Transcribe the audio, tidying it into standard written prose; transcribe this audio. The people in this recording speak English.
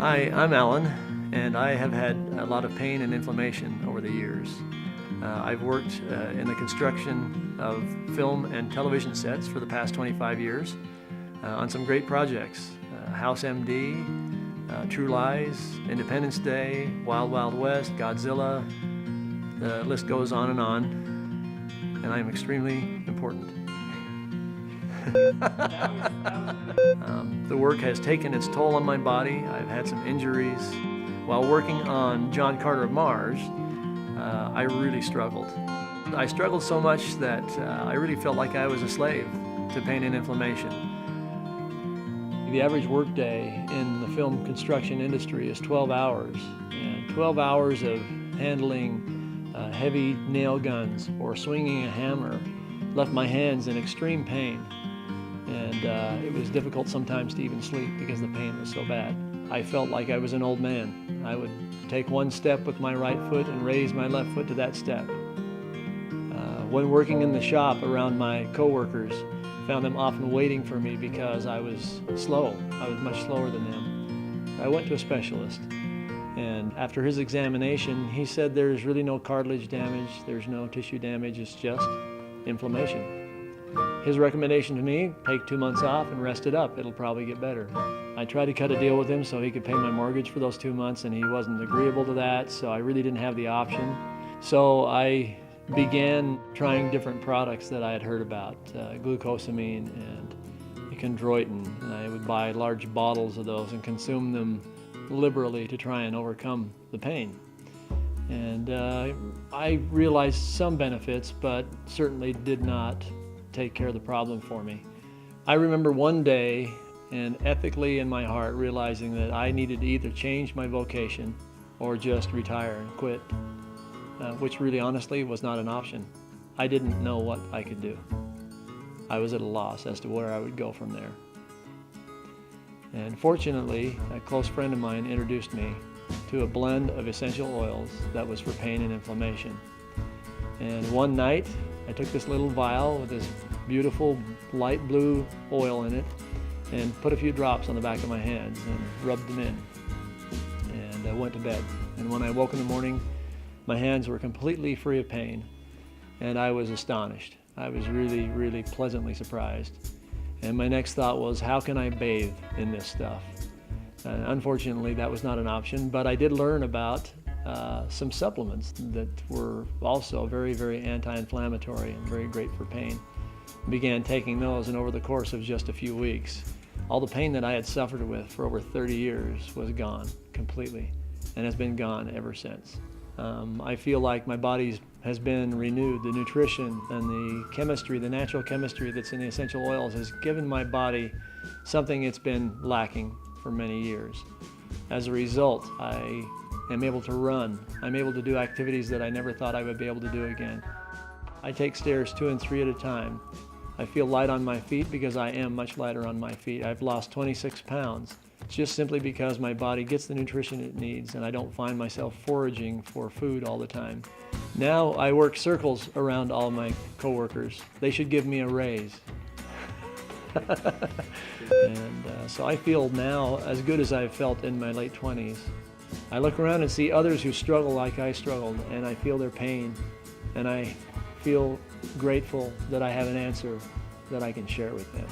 Hi, I'm Alan, and I have had a lot of pain and inflammation over the years. I've worked in the construction of film and television sets for the past 25 years on some great projects. House MD, True Lies, Independence Day, Wild Wild West, Godzilla, the list goes on, and I am extremely important. The work has taken its toll on my body. I've had some injuries. While working on John Carter of Mars, I really struggled. I struggled so much that I really felt like I was a slave to pain and inflammation. The average workday in the film construction industry is 12 hours, and 12 hours of handling heavy nail guns or swinging a hammer left my hands in extreme pain. And it was difficult sometimes to even sleep because the pain was so bad. I felt like I was an old man. I would take one step with my right foot and raise my left foot to that step. When working in the shop around my coworkers, found them often waiting for me because I was slow. I was much slower than them. I went to a specialist, and after his examination, he said there's really no cartilage damage, there's no tissue damage, it's just inflammation. His recommendation to me, take 2 months off and rest it up. It'll probably get better. I tried to cut a deal with him so he could pay my mortgage for those 2 months, and he wasn't agreeable to that, so I really didn't have the option. So I began trying different products that I had heard about, glucosamine and chondroitin, and I would buy large bottles of those and consume them liberally to try and overcome the pain. And I realized some benefits, but certainly did not take care of the problem for me. I remember one day, and ethically in my heart, realizing that I needed to either change my vocation or just retire and quit, which really honestly was not an option. I didn't know what I could do. I was at a loss as to where I would go from there. And fortunately, a close friend of mine introduced me to a blend of essential oils that was for pain and inflammation. And one night, I took this little vial with this beautiful light blue oil in it and put a few drops on the back of my hands and rubbed them in. And I went to bed. And when I woke in the morning, my hands were completely free of pain, and I was astonished. I was really, really pleasantly surprised. And my next thought was, how can I bathe in this stuff? Unfortunately, that was not an option, but I did learn about some supplements that were also very, very anti-inflammatory and very great for pain. Began taking those, and over the course of just a few weeks, all the pain that I had suffered with for over 30 years was gone completely, and has been gone ever since. I feel like my body has been renewed. The nutrition and the chemistry, the natural chemistry that's in the essential oils has given my body something it's been lacking for many years. As a result, I am able to run. I'm able to do activities that I never thought I would be able to do again. I take stairs 2 and 3 at a time. I feel light on my feet because I am much lighter on my feet. I've lost 26 pounds. It's just simply because my body gets the nutrition it needs, and I don't find myself foraging for food all the time. Now I work circles around all my coworkers. They should give me a raise. And so I feel now as good as I've felt in my late 20s. I look around and see others who struggle like I struggled, and I feel their pain, and I feel grateful that I have an answer that I can share with them.